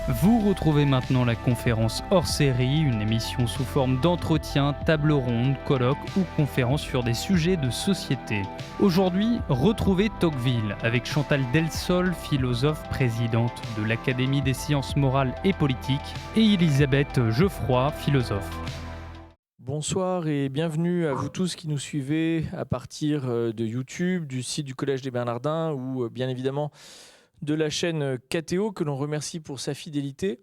Vous retrouvez maintenant la conférence hors série, une émission sous forme d'entretien, table ronde, colloque ou conférence sur des sujets de société. Aujourd'hui, retrouvez Tocqueville avec Chantal Delsol, philosophe présidente de l'Académie des sciences morales et politiques, et Elisabeth Geoffroy, philosophe. Bonsoir et bienvenue à vous tous qui nous suivez à partir de YouTube, du site du Collège des Bernardins ou bien évidemment de la chaîne KTO que l'on remercie pour sa fidélité.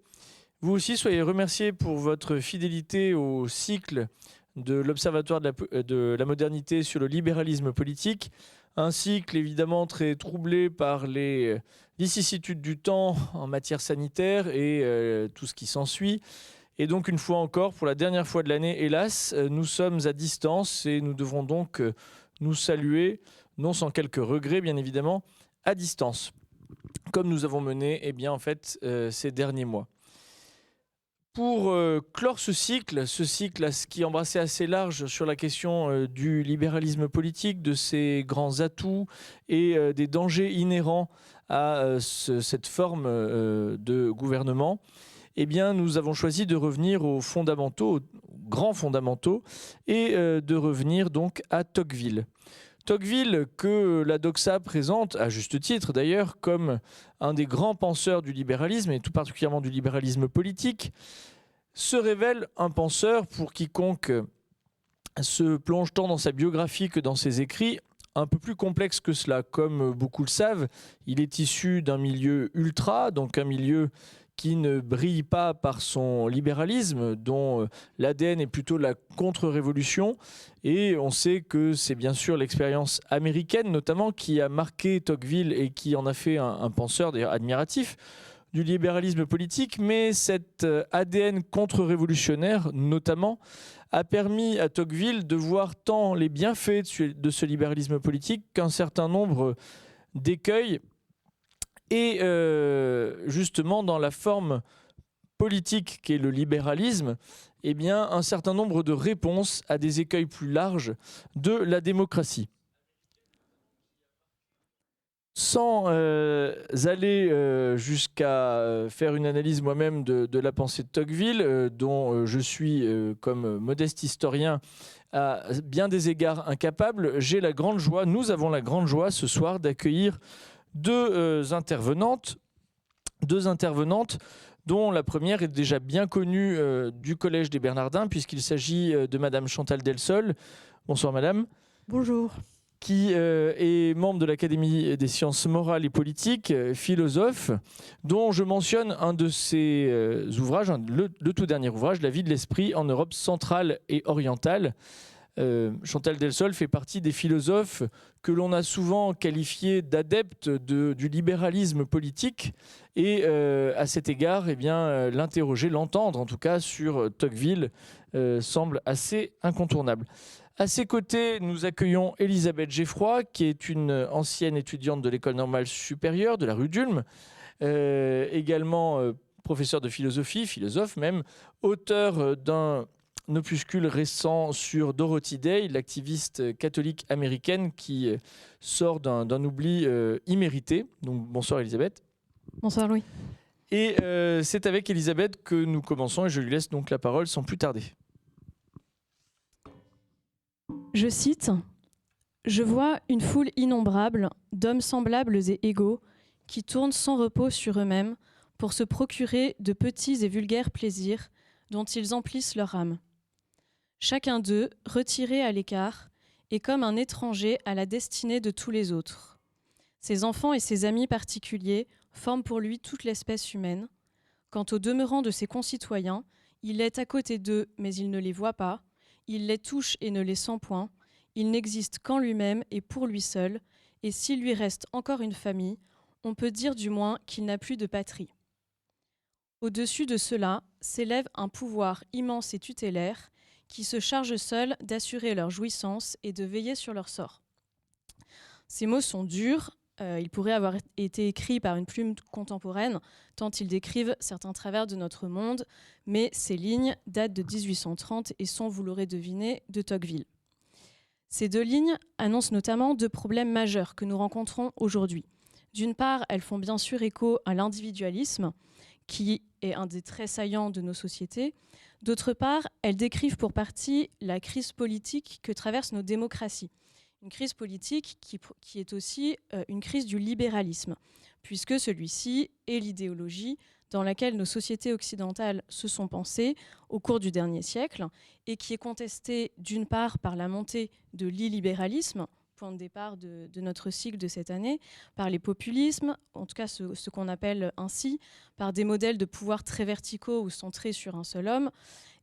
Vous aussi, soyez remerciés pour votre fidélité au cycle de l'Observatoire de la modernité sur le libéralisme politique. Un cycle évidemment très troublé par les vicissitudes du temps en matière sanitaire et tout ce qui s'ensuit. Et donc une fois encore, pour la dernière fois de l'année, hélas, nous sommes à distance et nous devrons donc nous saluer, non sans quelques regrets bien évidemment, à distance, comme nous avons mené ces derniers mois. Pour clore ce cycle qui embrassait assez large sur la question du libéralisme politique, de ses grands atouts et des dangers inhérents à cette forme de gouvernement, eh bien, nous avons choisi de revenir aux fondamentaux, aux grands fondamentaux, et de revenir donc à Tocqueville. Tocqueville, que la doxa présente, à juste titre d'ailleurs, comme un des grands penseurs du libéralisme, et tout particulièrement du libéralisme politique, se révèle un penseur, pour quiconque se plonge tant dans sa biographie que dans ses écrits, un peu plus complexe que cela. Comme beaucoup le savent, il est issu d'un milieu ultra, donc un milieu qui ne brille pas par son libéralisme, dont l'ADN est plutôt la contre-révolution. Et on sait que c'est bien sûr l'expérience américaine, notamment, qui a marqué Tocqueville et qui en a fait un penseur d'ailleurs admiratif du libéralisme politique. Mais cet ADN contre-révolutionnaire, notamment, a permis à Tocqueville de voir tant les bienfaits de ce libéralisme politique qu'un certain nombre d'écueils. Et justement, dans la forme politique qu'est le libéralisme, eh bien, un certain nombre de réponses à des écueils plus larges de la démocratie. Sans aller jusqu'à faire une analyse moi-même de la pensée de Tocqueville, dont je suis, comme modeste historien, à bien des égards incapable, nous avons la grande joie ce soir d'accueillir deux intervenantes, dont la première est déjà bien connue du Collège des Bernardins, puisqu'il s'agit de Madame Chantal Delsol. Bonsoir Madame. Bonjour. Qui est membre de l'Académie des sciences morales et politiques, philosophe, dont je mentionne un de ses ouvrages, le tout dernier ouvrage, La vie de l'esprit en Europe centrale et orientale. Chantal Delsol fait partie des philosophes que l'on a souvent qualifiés d'adeptes du libéralisme politique, et à cet égard, eh bien, l'entendre en tout cas sur Tocqueville semble assez incontournable. À ses côtés, nous accueillons Elisabeth Geoffroy, qui est une ancienne étudiante de l'École normale supérieure de la rue d'Ulm, également professeure de philosophie, philosophe même, auteur d'un opuscule récent sur Dorothy Day, l'activiste catholique américaine qui sort d'un oubli immérité. Donc bonsoir Elisabeth. Bonsoir Louis. Et c'est avec Elisabeth que nous commençons, et je lui laisse donc la parole sans plus tarder. Je cite : « Je vois une foule innombrable d'hommes semblables et égaux qui tournent sans repos sur eux-mêmes pour se procurer de petits et vulgaires plaisirs dont ils emplissent leur âme. Chacun d'eux, retiré à l'écart, est comme un étranger à la destinée de tous les autres. Ses enfants et ses amis particuliers forment pour lui toute l'espèce humaine. Quant au demeurant de ses concitoyens, il est à côté d'eux, mais il ne les voit pas. Il les touche et ne les sent point. Il n'existe qu'en lui-même et pour lui seul. Et s'il lui reste encore une famille, on peut dire du moins qu'il n'a plus de patrie. Au-dessus de cela s'élève un pouvoir immense et tutélaire qui se charge seul d'assurer leur jouissance et de veiller sur leur sort. » Ces mots sont durs. Ils pourraient avoir été écrits par une plume contemporaine, tant ils décrivent certains travers de notre monde, mais ces lignes datent de 1830 et sont, vous l'aurez deviné, de Tocqueville. Ces deux lignes annoncent notamment deux problèmes majeurs que nous rencontrons aujourd'hui. D'une part, elles font bien sûr écho à l'individualisme, qui est un des traits saillants de nos sociétés. D'autre part, elles décrivent pour partie la crise politique que traversent nos démocraties. Une crise politique qui est aussi une crise du libéralisme, puisque celui-ci est l'idéologie dans laquelle nos sociétés occidentales se sont pensées au cours du dernier siècle et qui est contestée d'une part par la montée de l'illibéralisme, point de départ de notre cycle de cette année, par les populismes, en tout cas ce qu'on appelle ainsi, par des modèles de pouvoir très verticaux ou centrés sur un seul homme,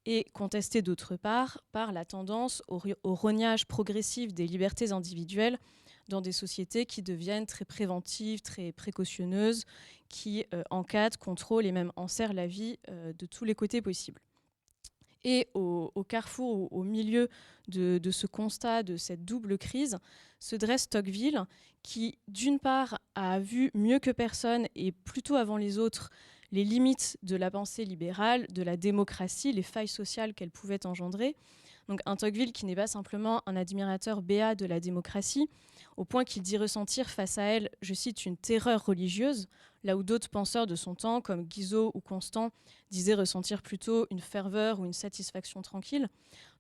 et contesté d'autre part par la tendance au rognage progressif des libertés individuelles dans des sociétés qui deviennent très préventives, très précautionneuses, qui encadrent, contrôlent et même enserrent la vie de tous les côtés possibles. Et au carrefour, au milieu de ce constat, de cette double crise, se dresse Tocqueville, qui d'une part a vu mieux que personne et plutôt avant les autres les limites de la pensée libérale, de la démocratie, les failles sociales qu'elle pouvait engendrer. Donc un Tocqueville qui n'est pas simplement un admirateur béat de la démocratie, au point qu'il dit ressentir face à elle, je cite, une terreur religieuse, là où d'autres penseurs de son temps, comme Guizot ou Constant, disaient ressentir plutôt une ferveur ou une satisfaction tranquille.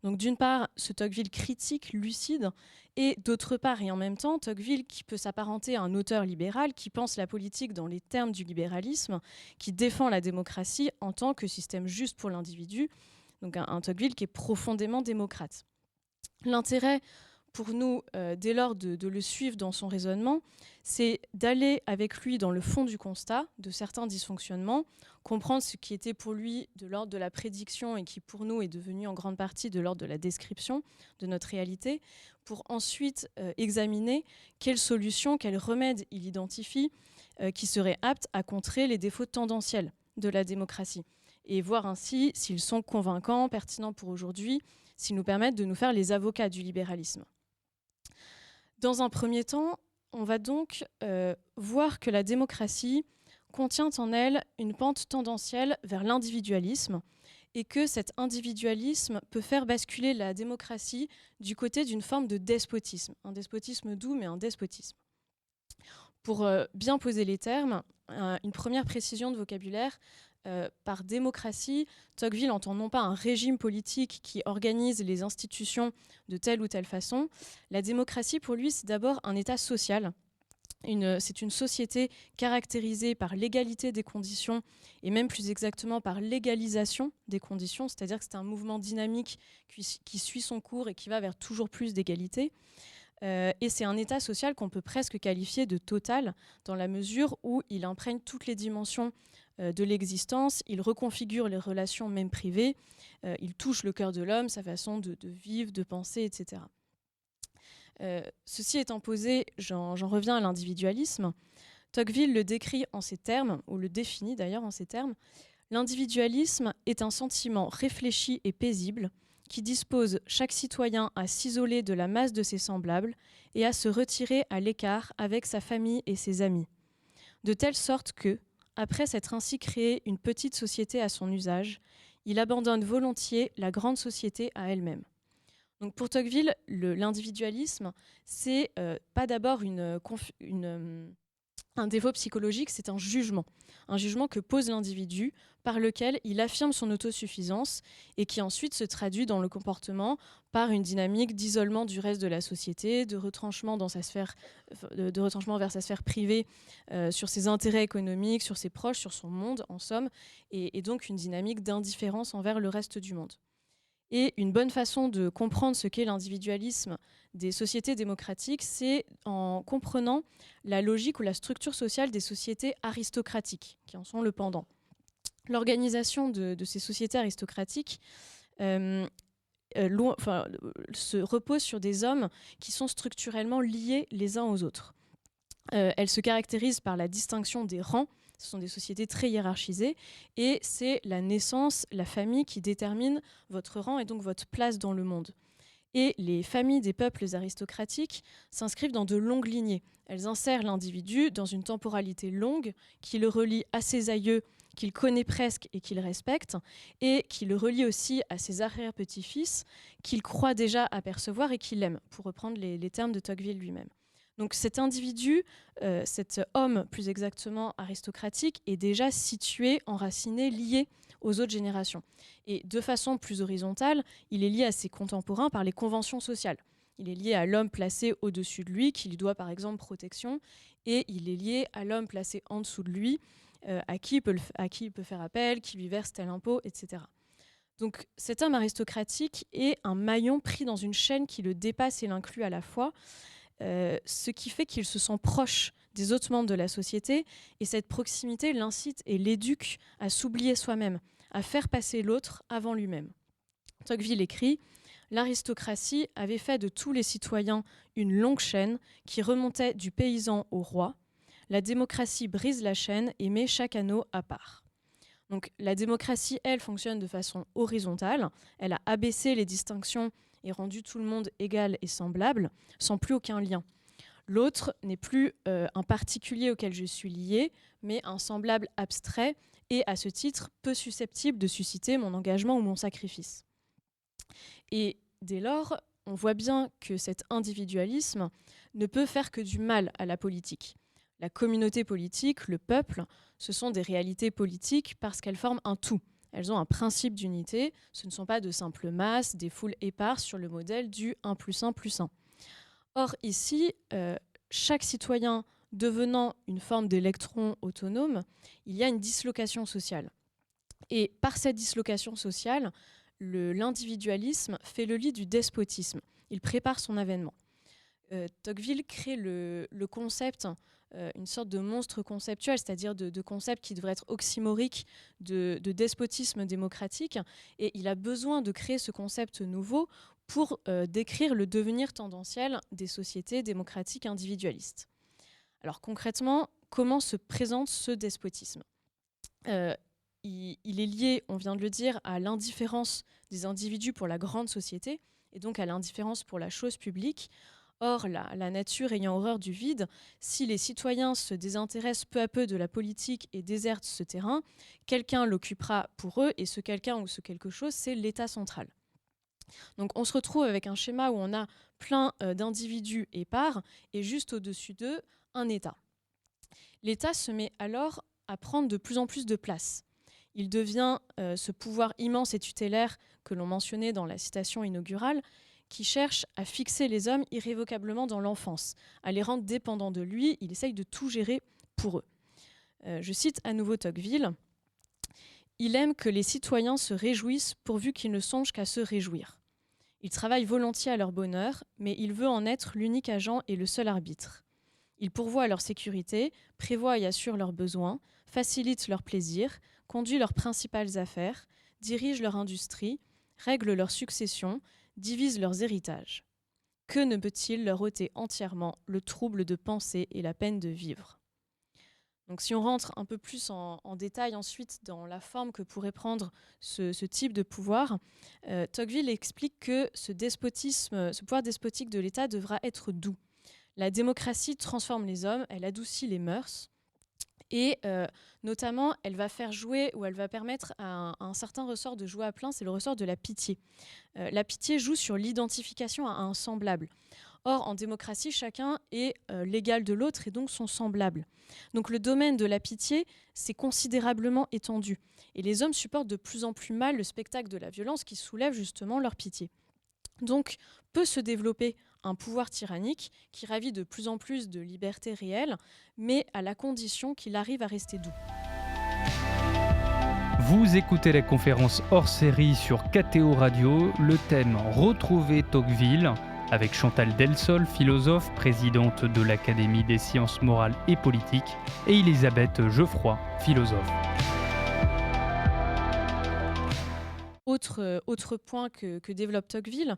Donc d'une part, ce Tocqueville critique, lucide, et d'autre part, et en même temps, Tocqueville qui peut s'apparenter à un auteur libéral, qui pense la politique dans les termes du libéralisme, qui défend la démocratie en tant que système juste pour l'individu, donc un Tocqueville qui est profondément démocrate. L'intérêt pour nous, dès lors de le suivre dans son raisonnement, c'est d'aller avec lui dans le fond du constat de certains dysfonctionnements, comprendre ce qui était pour lui de l'ordre de la prédiction et qui pour nous est devenu en grande partie de l'ordre de la description de notre réalité, pour ensuite examiner quelles solutions, quels remèdes il identifie qui seraient aptes à contrer les défauts tendanciels de la démocratie et voir ainsi s'ils sont convaincants, pertinents pour aujourd'hui, s'ils nous permettent de nous faire les avocats du libéralisme. Dans un premier temps, on va donc voir que la démocratie contient en elle une pente tendancielle vers l'individualisme et que cet individualisme peut faire basculer la démocratie du côté d'une forme de despotisme. Un despotisme doux, mais un despotisme. Pour bien poser les termes, une première précision de vocabulaire. Par démocratie, Tocqueville entend non pas un régime politique qui organise les institutions de telle ou telle façon. La démocratie, pour lui, c'est d'abord un état social. C'est une société caractérisée par l'égalité des conditions et même plus exactement par l'égalisation des conditions, c'est-à-dire que c'est un mouvement dynamique qui suit son cours et qui va vers toujours plus d'égalité. Et c'est un état social qu'on peut presque qualifier de total dans la mesure où il imprègne toutes les dimensions de l'existence, il reconfigure les relations même privées, il touche le cœur de l'homme, sa façon de vivre, de penser, etc. Ceci étant posé, j'en reviens à l'individualisme. Tocqueville le décrit en ces termes, ou le définit d'ailleurs en ces termes. L'individualisme est un sentiment réfléchi et paisible qui dispose chaque citoyen à s'isoler de la masse de ses semblables et à se retirer à l'écart avec sa famille et ses amis. De telle sorte que, après s'être ainsi créé une petite société à son usage, il abandonne volontiers la grande société à elle-même. Donc pour Tocqueville, l'individualisme, c'est pas d'abord un défaut psychologique, c'est un jugement que pose l'individu par lequel il affirme son autosuffisance et qui ensuite se traduit dans le comportement par une dynamique d'isolement du reste de la société, de retranchement vers sa sphère privée, sur ses intérêts économiques, sur ses proches, sur son monde en somme, et donc une dynamique d'indifférence envers le reste du monde. Et une bonne façon de comprendre ce qu'est l'individualisme des sociétés démocratiques, c'est en comprenant la logique ou la structure sociale des sociétés aristocratiques, qui en sont le pendant. L'organisation de ces sociétés aristocratiques se repose sur des hommes qui sont structurellement liés les uns aux autres. Elle se caractérise par la distinction des rangs. Ce sont des sociétés très hiérarchisées et c'est la naissance, la famille qui détermine votre rang et donc votre place dans le monde. Et les familles des peuples aristocratiques s'inscrivent dans de longues lignées. Elles insèrent l'individu dans une temporalité longue qui le relie à ses aïeux, qu'il connaît presque et qu'il respecte, et qui le relie aussi à ses arrière-petits-fils, qu'il croit déjà apercevoir et qu'il aime, pour reprendre les termes de Tocqueville lui-même. Donc cet individu, cet homme plus exactement aristocratique, est déjà situé, enraciné, lié aux autres générations. Et de façon plus horizontale, il est lié à ses contemporains par les conventions sociales. Il est lié à l'homme placé au-dessus de lui, qui lui doit par exemple protection, et il est lié à l'homme placé en dessous de lui, à qui il peut faire appel, qui lui verse tel impôt, etc. Donc cet homme aristocratique est un maillon pris dans une chaîne qui le dépasse et l'inclut à la fois, ce qui fait qu'il se sent proche des autres membres de la société, et cette proximité l'incite et l'éduque à s'oublier soi-même, à faire passer l'autre avant lui-même. Tocqueville écrit « L'aristocratie avait fait de tous les citoyens une longue chaîne qui remontait du paysan au roi. La démocratie brise la chaîne et met chaque anneau à part. » Donc la démocratie, elle, fonctionne de façon horizontale. Elle a abaissé les distinctions et rendu tout le monde égal et semblable, sans plus aucun lien. L'autre n'est plus un particulier auquel je suis lié, mais un semblable abstrait et, à ce titre, peu susceptible de susciter mon engagement ou mon sacrifice. Et dès lors, on voit bien que cet individualisme ne peut faire que du mal à la politique. La communauté politique, le peuple, ce sont des réalités politiques parce qu'elles forment un tout. Elles ont un principe d'unité, ce ne sont pas de simples masses, des foules éparses sur le modèle du 1 + 1 + 1. Or ici, chaque citoyen devenant une forme d'électron autonome, il y a une dislocation sociale. Et par cette dislocation sociale, l'individualisme fait le lit du despotisme. Il prépare son avènement. Tocqueville crée le concept, une sorte de monstre conceptuel, c'est-à-dire de concept qui devrait être oxymorique de despotisme démocratique. Et il a besoin de créer ce concept nouveau pour décrire le devenir tendanciel des sociétés démocratiques individualistes. Alors concrètement, comment se présente ce despotisme ? Il est lié, on vient de le dire, à l'indifférence des individus pour la grande société, et donc à l'indifférence pour la chose publique. Or, la nature ayant horreur du vide, si les citoyens se désintéressent peu à peu de la politique et désertent ce terrain, quelqu'un l'occupera pour eux, et ce quelqu'un ou ce quelque chose, c'est l'État central. Donc on se retrouve avec un schéma où on a plein d'individus épars, et juste au-dessus d'eux, un État. L'État se met alors à prendre de plus en plus de place. Il devient ce pouvoir immense et tutélaire que l'on mentionnait dans la citation inaugurale, qui cherche à fixer les hommes irrévocablement dans l'enfance, à les rendre dépendants de lui. Il essaye de tout gérer pour eux. Je cite à nouveau Tocqueville. « Il aime que les citoyens se réjouissent pourvu qu'ils ne songent qu'à se réjouir. Il travaille volontiers à leur bonheur, mais il veut en être l'unique agent et le seul arbitre. Il pourvoit à leur sécurité, prévoit et assure leurs besoins, facilite leurs plaisirs, conduit leurs principales affaires, dirige leur industrie, règle leur succession, divise leurs héritages. Que ne peut-il leur ôter entièrement le trouble de penser et la peine de vivre ?» Donc si on rentre un peu plus en détail ensuite dans la forme que pourrait prendre ce type de pouvoir, Tocqueville explique que ce pouvoir despotique de l'État devra être doux. La démocratie transforme les hommes, elle adoucit les mœurs, et notamment elle va faire jouer, ou elle va permettre à un certain ressort de jouer à plein, c'est le ressort de la pitié. La pitié joue sur l'identification à un semblable. Or, en démocratie, chacun est l'égal de l'autre et donc son semblable. Donc le domaine de la pitié s'est considérablement étendu. Et les hommes supportent de plus en plus mal le spectacle de la violence qui soulève justement leur pitié. Donc peut se développer un pouvoir tyrannique qui ravit de plus en plus de liberté réelle, mais à la condition qu'il arrive à rester doux. Vous écoutez la conférence hors série sur KTO Radio, le thème « Retrouver Tocqueville » avec Chantal Delsol, philosophe, présidente de l'Académie des sciences morales et politiques, et Elisabeth Geoffroy, philosophe. Autre point que développe Tocqueville,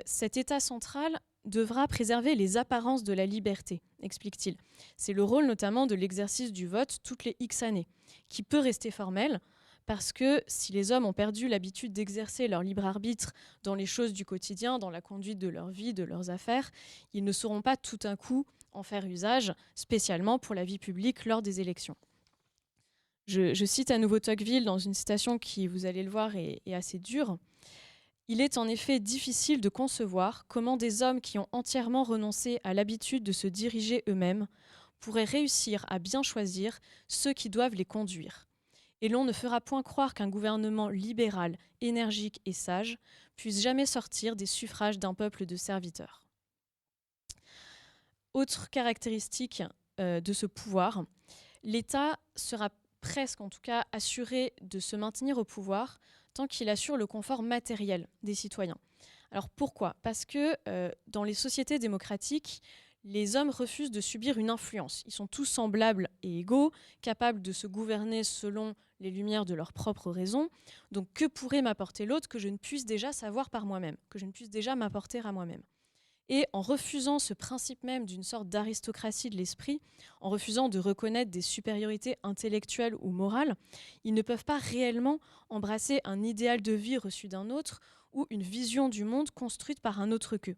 cet État central devra préserver les apparences de la liberté, explique-t-il. C'est le rôle notamment de l'exercice du vote toutes les X années, qui peut rester formel, parce que si les hommes ont perdu l'habitude d'exercer leur libre arbitre dans les choses du quotidien, dans la conduite de leur vie, de leurs affaires, ils ne sauront pas tout d'un coup en faire usage, spécialement pour la vie publique lors des élections. Je cite à nouveau Tocqueville dans une citation qui, vous allez le voir, est assez dure. Il est en effet difficile de concevoir comment des hommes qui ont entièrement renoncé à l'habitude de se diriger eux-mêmes pourraient réussir à bien choisir ceux qui doivent les conduire. Et l'on ne fera point croire qu'un gouvernement libéral, énergique et sage puisse jamais sortir des suffrages d'un peuple de serviteurs. Autre caractéristique de ce pouvoir, l'État sera presque, en tout cas, assuré de se maintenir au pouvoir tant qu'il assure le confort matériel des citoyens. Alors pourquoi ? Parce que dans les sociétés démocratiques, les hommes refusent de subir une influence. Ils sont tous semblables et égaux, capables de se gouverner selon les lumières de leurs propres raisons. Donc que pourrait m'apporter l'autre que je ne puisse déjà savoir par moi-même, que je ne puisse déjà m'apporter à moi-même ? Et en refusant ce principe même d'une sorte d'aristocratie de l'esprit, en refusant de reconnaître des supériorités intellectuelles ou morales, ils ne peuvent pas réellement embrasser un idéal de vie reçu d'un autre ou une vision du monde construite par un autre qu'eux.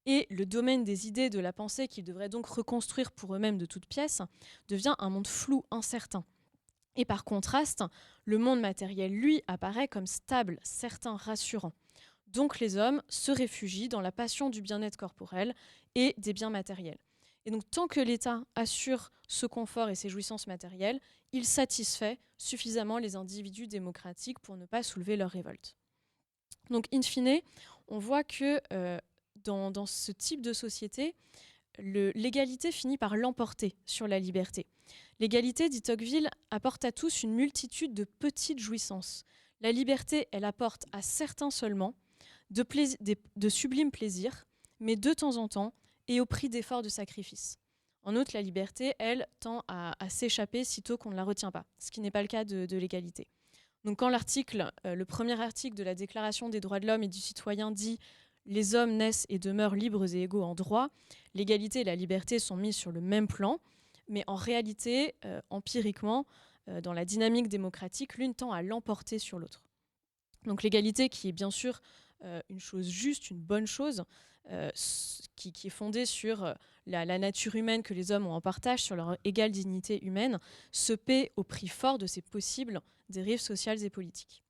Et le domaine des idées, de la pensée qu'ils devraient donc reconstruire pour eux-mêmes de toutes pièces, devient un monde flou, incertain. Et par contraste, le monde matériel, lui, apparaît comme stable, certain, rassurant. Donc les hommes se réfugient dans la passion du bien-être corporel et des biens matériels. Et donc tant que l'État assure ce confort et ces jouissances matérielles, il satisfait suffisamment les individus démocratiques pour ne pas soulever leur révolte. Donc in fine, on voit que dans ce type de société, l'égalité finit par l'emporter sur la liberté. L'égalité, dit Tocqueville, apporte à tous une multitude de petites jouissances. La liberté, elle apporte à certains seulement de sublimes plaisirs, mais de temps en temps et au prix d'efforts de sacrifice. En outre, la liberté, elle, tend à s'échapper sitôt qu'on ne la retient pas, ce qui n'est pas le cas de l'égalité. Donc quand le premier article de la Déclaration des droits de l'homme et du citoyen dit « Les hommes naissent et demeurent libres et égaux en droit », l'égalité et la liberté sont mises sur le même plan, mais en réalité, empiriquement, dans la dynamique démocratique, l'une tend à l'emporter sur l'autre. Donc l'égalité qui est bien sûr une chose juste, une bonne chose, qui est fondée sur la nature humaine que les hommes ont en partage, sur leur égale dignité humaine, se paie au prix fort de ces possibles dérives sociales et politiques.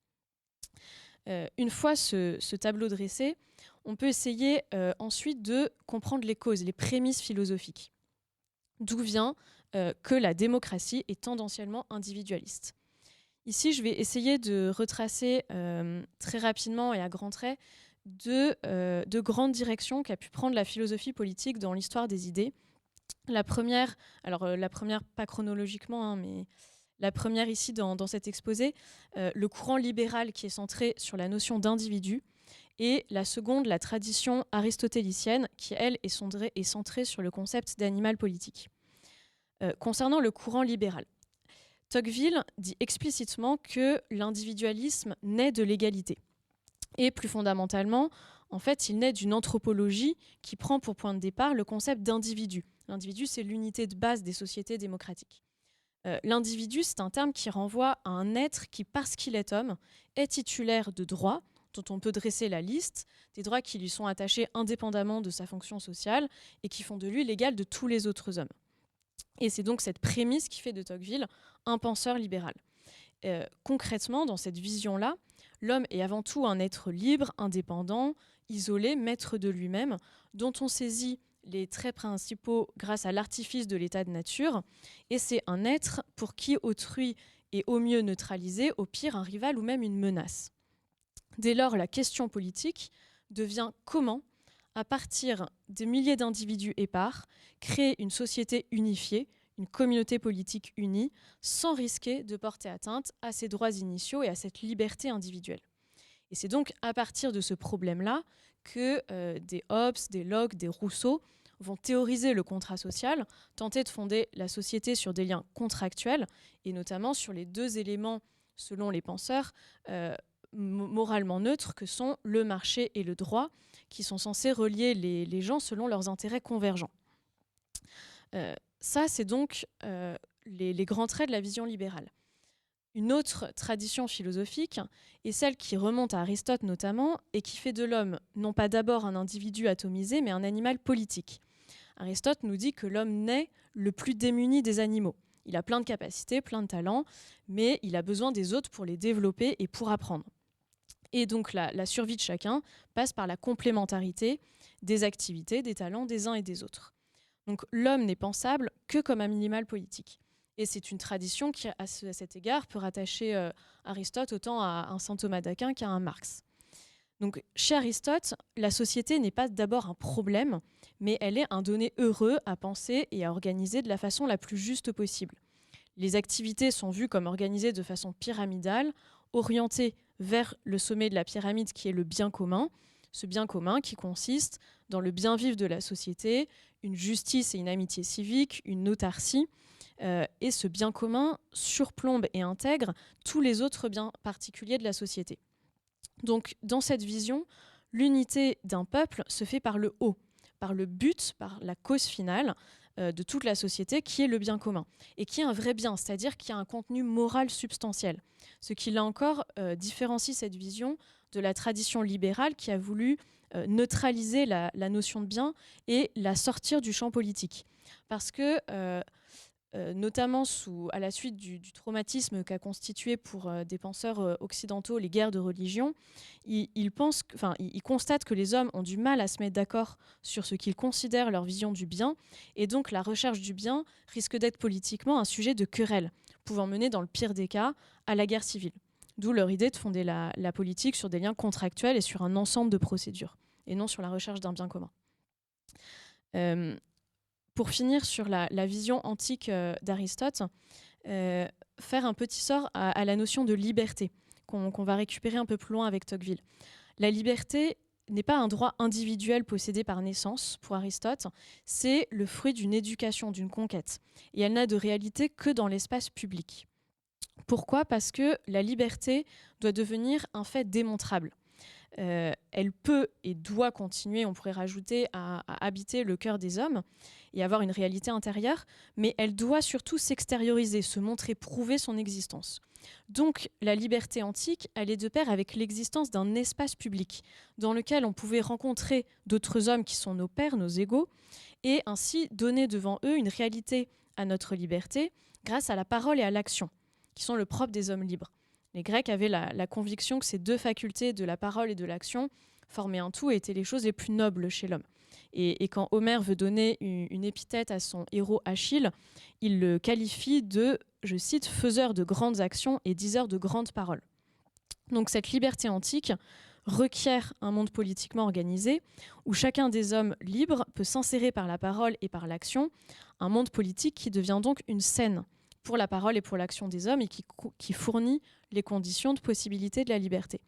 Une fois ce tableau dressé, on peut essayer ensuite de comprendre les causes, les prémices philosophiques. D'où vient que la démocratie est tendanciellement individualiste. Ici, je vais essayer de retracer très rapidement et à grands traits de grandes directions qu'a pu prendre la philosophie politique dans l'histoire des idées. La première pas chronologiquement, mais la première ici dans cet exposé, le courant libéral qui est centré sur la notion d'individu, et la seconde, la tradition aristotélicienne, qui, elle, est centrée sur le concept d'animal politique. Concernant le courant libéral, Tocqueville dit explicitement que l'individualisme naît de l'égalité. Et plus fondamentalement, en fait, il naît d'une anthropologie qui prend pour point de départ le concept d'individu. L'individu, c'est l'unité de base des sociétés démocratiques. L'individu, c'est un terme qui renvoie à un être qui, parce qu'il est homme, est titulaire de droits, dont on peut dresser la liste, des droits qui lui sont attachés indépendamment de sa fonction sociale et qui font de lui l'égal de tous les autres hommes. Et c'est donc cette prémisse qui fait de Tocqueville un penseur libéral. Concrètement, dans cette vision-là, l'homme est avant tout un être libre, indépendant, isolé, maître de lui-même, dont on saisit les traits principaux grâce à l'artifice de l'état de nature. Et c'est un être pour qui autrui est au mieux neutralisé, au pire un rival ou même une menace. Dès lors, la question politique devient comment, à partir des milliers d'individus épars, créer une société unifiée, une communauté politique unie, sans risquer de porter atteinte à ses droits initiaux et à cette liberté individuelle. Et c'est donc à partir de ce problème-là que des Hobbes, des Locke, des Rousseau vont théoriser le contrat social, tenter de fonder la société sur des liens contractuels, et notamment sur les deux éléments, selon les penseurs, moralement neutres que sont le marché et le droit, qui sont censés relier les gens selon leurs intérêts convergents. Ça, c'est donc les grands traits de la vision libérale. Une autre tradition philosophique est celle qui remonte à Aristote notamment et qui fait de l'homme non pas d'abord un individu atomisé, mais un animal politique. Aristote nous dit que l'homme naît le plus démuni des animaux. Il a plein de capacités, plein de talents, mais il a besoin des autres pour les développer et pour apprendre. Et donc la survie de chacun passe par la complémentarité des activités, des talents des uns et des autres. Donc l'homme n'est pensable que comme un animal politique. Et c'est une tradition qui, à cet égard, peut rattacher Aristote autant à un saint Thomas d'Aquin qu'à un Marx. Donc, chez Aristote, la société n'est pas d'abord un problème, mais elle est un donné heureux à penser et à organiser de la façon la plus juste possible. Les activités sont vues comme organisées de façon pyramidale, orientées vers le sommet de la pyramide qui est le bien commun, ce bien commun qui consiste dans le bien vivre de la société, une justice et une amitié civique, une autarcie, et ce bien commun surplombe et intègre tous les autres biens particuliers de la société. Donc, dans cette vision, l'unité d'un peuple se fait par le haut, par le but, par la cause finale de toute la société, qui est le bien commun, et qui est un vrai bien, c'est-à-dire qui a un contenu moral substantiel. Ce qui, là encore, différencie cette vision de la tradition libérale qui a voulu neutraliser la notion de bien et la sortir du champ politique. Parce que notamment à la suite du traumatisme qu'a constitué pour des penseurs occidentaux les guerres de religion, ils constatent que les hommes ont du mal à se mettre d'accord sur ce qu'ils considèrent leur vision du bien, et donc la recherche du bien risque d'être politiquement un sujet de querelle, pouvant mener dans le pire des cas à la guerre civile. D'où leur idée de fonder la politique sur des liens contractuels et sur un ensemble de procédures, et non sur la recherche d'un bien commun. Pour finir sur la vision antique d'Aristote, faire un petit sort à la notion de liberté, qu'on va récupérer un peu plus loin avec Tocqueville. La liberté n'est pas un droit individuel possédé par naissance pour Aristote, c'est le fruit d'une éducation, d'une conquête. Et elle n'a de réalité que dans l'espace public. Pourquoi ? Parce que la liberté doit devenir un fait démontrable. Elle peut et doit continuer, on pourrait rajouter, à habiter le cœur des hommes et avoir une réalité intérieure, mais elle doit surtout s'extérioriser, se montrer, prouver son existence. Donc la liberté antique, elle est de pair avec l'existence d'un espace public dans lequel on pouvait rencontrer d'autres hommes qui sont nos pairs, nos égaux, et ainsi donner devant eux une réalité à notre liberté grâce à la parole et à l'action, qui sont le propre des hommes libres. Les Grecs avaient la conviction que ces deux facultés de la parole et de l'action formaient un tout et étaient les choses les plus nobles chez l'homme. Et quand Homère veut donner une épithète à son héros Achille, il le qualifie de, je cite, « faiseur de grandes actions et diseur de grandes paroles ». Donc cette liberté antique requiert un monde politiquement organisé où chacun des hommes libres peut s'insérer par la parole et par l'action, un monde politique qui devient donc une scène pour la parole et pour l'action des hommes et qui fournit les conditions de possibilité de la liberté.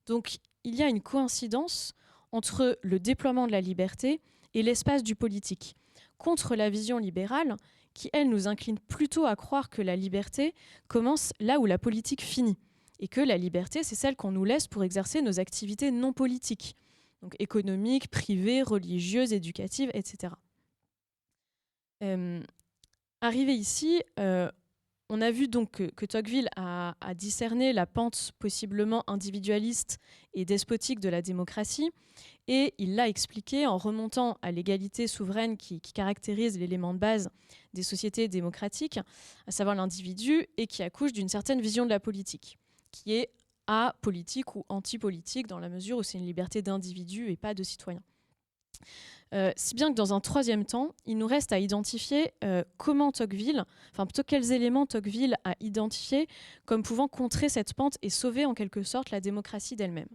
Donc il y a une coïncidence entre le déploiement de la liberté et l'espace du politique, contre la vision libérale qui, elle, nous incline plutôt à croire que la liberté commence là où la politique finit, et que la liberté, c'est celle qu'on nous laisse pour exercer nos activités non politiques, donc économiques, privées, religieuses, éducatives, etc. Arrivé ici, on a vu donc que Tocqueville a discerné la pente possiblement individualiste et despotique de la démocratie, et il l'a expliqué en remontant à l'égalité souveraine qui caractérise l'élément de base des sociétés démocratiques, à savoir l'individu, et qui accouche d'une certaine vision de la politique, qui est apolitique ou antipolitique dans la mesure où c'est une liberté d'individu et pas de citoyen. Si bien que dans un troisième temps, il nous reste à identifier quels éléments Tocqueville a identifiés comme pouvant contrer cette pente et sauver en quelque sorte la démocratie d'elle-même.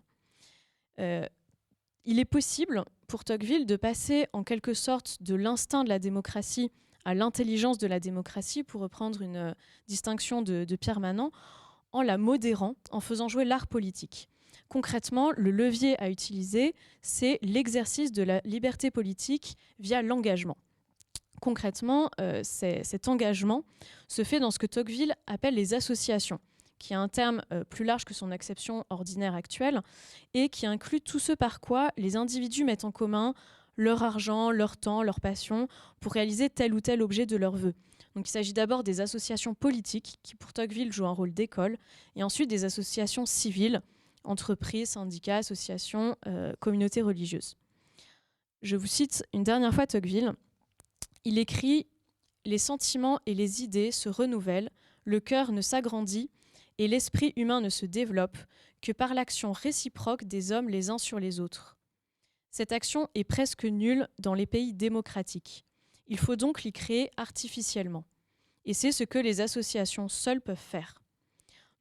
Il est possible pour Tocqueville de passer en quelque sorte de l'instinct de la démocratie à l'intelligence de la démocratie, pour reprendre une distinction de Pierre Manant, en la modérant, en faisant jouer l'art politique. Concrètement, le levier à utiliser, c'est l'exercice de la liberté politique via l'engagement. Concrètement, cet engagement se fait dans ce que Tocqueville appelle les associations, qui est un terme plus large que son acception ordinaire actuelle, et qui inclut tout ce par quoi les individus mettent en commun leur argent, leur temps, leur passion, pour réaliser tel ou tel objet de leur vœu. Donc il s'agit d'abord des associations politiques, qui pour Tocqueville jouent un rôle d'école, et ensuite des associations civiles, entreprises, syndicats, associations, communautés religieuses. Je vous cite une dernière fois Tocqueville. Il écrit « Les sentiments et les idées se renouvellent, le cœur ne s'agrandit et l'esprit humain ne se développe que par l'action réciproque des hommes les uns sur les autres. Cette action est presque nulle dans les pays démocratiques. Il faut donc l'y créer artificiellement. Et c'est ce que les associations seules peuvent faire.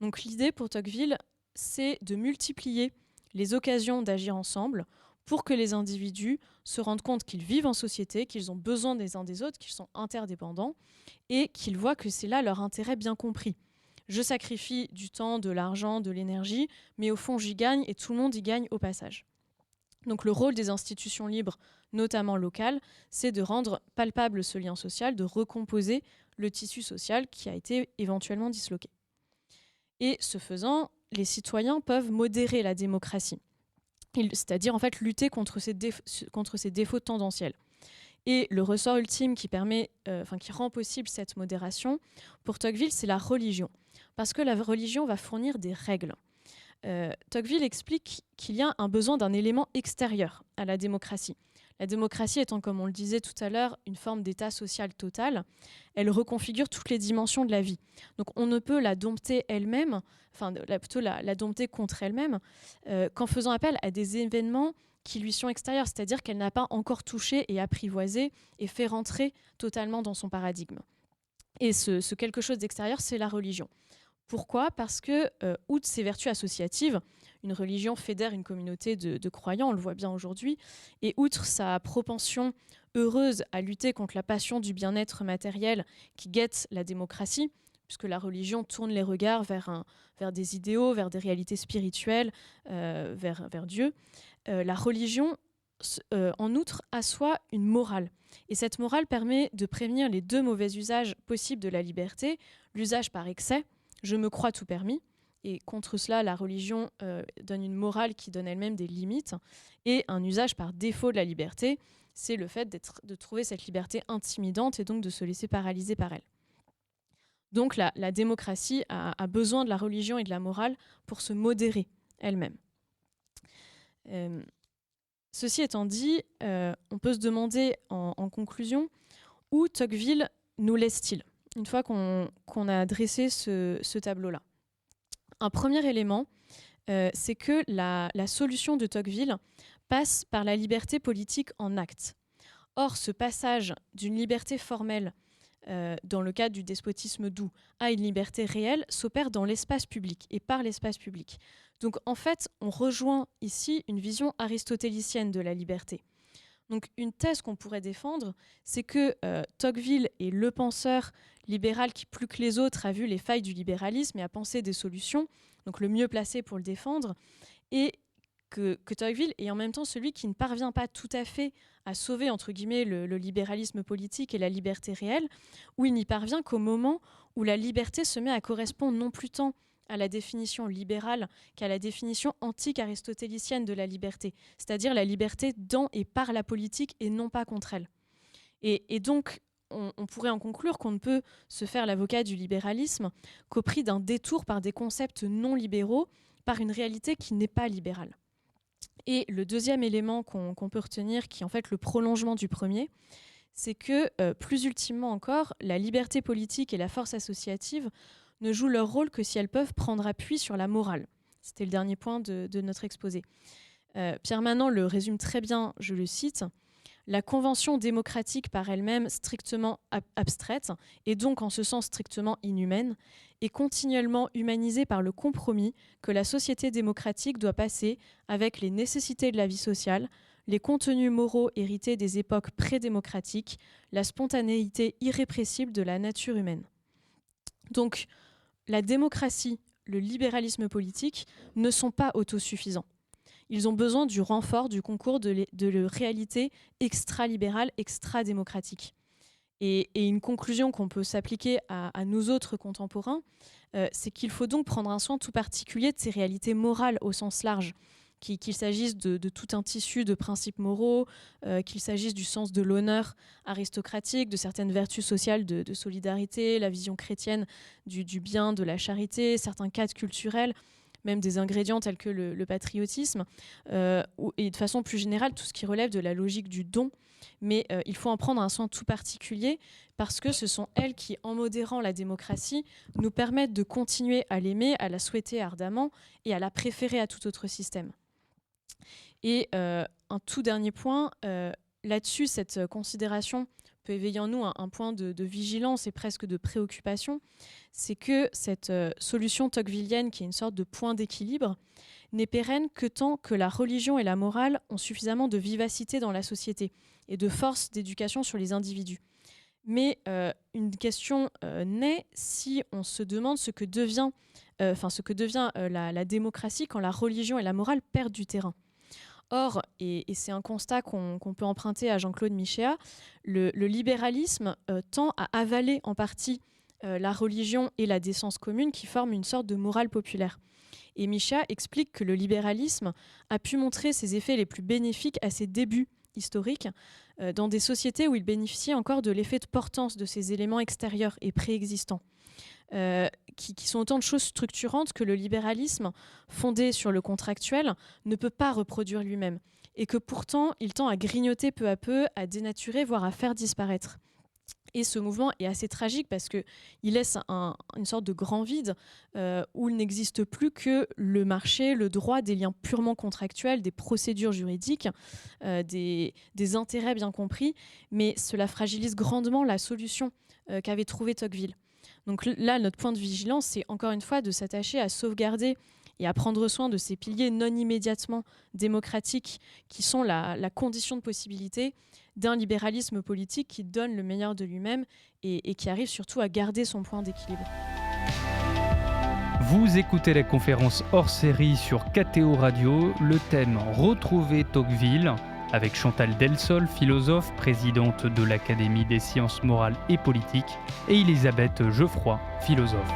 Donc l'idée pour Tocqueville, c'est de multiplier les occasions d'agir ensemble pour que les individus se rendent compte qu'ils vivent en société, qu'ils ont besoin des uns des autres, qu'ils sont interdépendants et qu'ils voient que c'est là leur intérêt bien compris. Je sacrifie du temps, de l'argent, de l'énergie, mais au fond j'y gagne et tout le monde y gagne au passage. Donc le rôle des institutions libres, notamment locales, c'est de rendre palpable ce lien social, de recomposer le tissu social qui a été éventuellement disloqué. Et ce faisant, les citoyens peuvent modérer la démocratie, c'est-à-dire en fait lutter contre ces défauts tendanciels. Et le ressort ultime qui rend possible cette modération, pour Tocqueville, c'est la religion, parce que la religion va fournir des règles. Tocqueville explique qu'il y a un besoin d'un élément extérieur à la démocratie. La démocratie étant, comme on le disait tout à l'heure, une forme d'état social total, elle reconfigure toutes les dimensions de la vie. Donc on ne peut la dompter elle-même, plutôt la dompter contre elle-même, qu'en faisant appel à des événements qui lui sont extérieurs, c'est-à-dire qu'elle n'a pas encore touché et apprivoisé et fait rentrer totalement dans son paradigme. Et ce quelque chose d'extérieur, c'est la religion. Pourquoi ? Parce que, outre ses vertus associatives, une religion fédère une communauté de croyants, on le voit bien aujourd'hui, et outre sa propension heureuse à lutter contre la passion du bien-être matériel qui guette la démocratie, puisque la religion tourne les regards vers des idéaux, vers des réalités spirituelles, vers Dieu, la religion, en outre, assoit une morale. Et cette morale permet de prévenir les deux mauvais usages possibles de la liberté, l'usage par excès, je me crois tout permis, et contre cela, la religion donne une morale qui donne elle-même des limites, et un usage par défaut de la liberté, c'est le fait de trouver cette liberté intimidante et donc de se laisser paralyser par elle. Donc la démocratie a besoin de la religion et de la morale pour se modérer elle-même. Ceci étant dit, on peut se demander en conclusion où Tocqueville nous laisse-t-il une fois qu'on a dressé ce tableau-là. Un premier élément, c'est que la solution de Tocqueville passe par la liberté politique en acte. Or, ce passage d'une liberté formelle dans le cadre du despotisme doux à une liberté réelle s'opère dans l'espace public et par l'espace public. Donc en fait, on rejoint ici une vision aristotélicienne de la liberté. Donc une thèse qu'on pourrait défendre, c'est que Tocqueville est le penseur libéral qui, plus que les autres, a vu les failles du libéralisme et a pensé des solutions, donc le mieux placé pour le défendre, et que Tocqueville est en même temps celui qui ne parvient pas tout à fait à sauver, entre guillemets, le libéralisme politique et la liberté réelle, où il n'y parvient qu'au moment où la liberté se met à correspondre non plus tant à la définition libérale qu'à la définition antique aristotélicienne de la liberté, c'est-à-dire la liberté dans et par la politique et non pas contre elle. Et donc, on pourrait en conclure qu'on ne peut se faire l'avocat du libéralisme qu'au prix d'un détour par des concepts non libéraux, par une réalité qui n'est pas libérale. Et le deuxième élément qu'on peut retenir, qui est en fait le prolongement du premier, c'est que, plus ultimement encore, la liberté politique et la force associative ne jouent leur rôle que si elles peuvent prendre appui sur la morale. C'était le dernier point de notre exposé. Pierre Manant le résume très bien, je le cite, « La convention démocratique par elle-même strictement abstraite, et donc en ce sens strictement inhumaine, est continuellement humanisée par le compromis que la société démocratique doit passer avec les nécessités de la vie sociale, les contenus moraux hérités des époques pré-démocratiques, la spontanéité irrépressible de la nature humaine. » Donc, la démocratie, le libéralisme politique ne sont pas autosuffisants. Ils ont besoin du renfort, du concours de réalité extra-libérale, extra-démocratique. Et une conclusion qu'on peut s'appliquer à nous autres contemporains, c'est qu'il faut donc prendre un soin tout particulier de ces réalités morales au sens large, qu'il s'agisse de tout un tissu de principes moraux, qu'il s'agisse du sens de l'honneur aristocratique, de certaines vertus sociales de solidarité, la vision chrétienne du bien, de la charité, certains cadres culturels, même des ingrédients tels que le patriotisme, et de façon plus générale, tout ce qui relève de la logique du don. Mais il faut en prendre un soin tout particulier parce que ce sont elles qui, en modérant la démocratie, nous permettent de continuer à l'aimer, à la souhaiter ardemment et à la préférer à tout autre système. Et un tout dernier point, là-dessus, cette considération peut éveiller en nous un point de vigilance et presque de préoccupation, c'est que cette solution tocquevillienne, qui est une sorte de point d'équilibre, n'est pérenne que tant que la religion et la morale ont suffisamment de vivacité dans la société et de force d'éducation sur les individus. Mais une question naît si on se demande ce que devient la démocratie quand la religion et la morale perdent du terrain. Or, et c'est un constat qu'on peut emprunter à Jean-Claude Michéa, le libéralisme tend à avaler en partie la religion et la décence commune qui forment une sorte de morale populaire. Et Michéa explique que le libéralisme a pu montrer ses effets les plus bénéfiques à ses débuts historiques dans des sociétés où il bénéficiait encore de l'effet de portance de ces éléments extérieurs et préexistants. Qui sont autant de choses structurantes que le libéralisme, fondé sur le contractuel, ne peut pas reproduire lui-même, et que pourtant il tend à grignoter peu à peu, à dénaturer, voire à faire disparaître. Et ce mouvement est assez tragique parce qu'il laisse une sorte de grand vide où il n'existe plus que le marché, le droit, des liens purement contractuels, des procédures juridiques, des intérêts bien compris, mais cela fragilise grandement la solution qu'avait trouvée Tocqueville. Donc là, notre point de vigilance, c'est encore une fois de s'attacher à sauvegarder et à prendre soin de ces piliers non immédiatement démocratiques qui sont la condition de possibilité d'un libéralisme politique qui donne le meilleur de lui-même et qui arrive surtout à garder son point d'équilibre. Vous écoutez la conférence hors série sur KTO Radio, le thème « Retrouver Tocqueville » avec Chantal Delsol, philosophe, présidente de l'Académie des sciences morales et politiques, et Elisabeth Geoffroy, philosophe.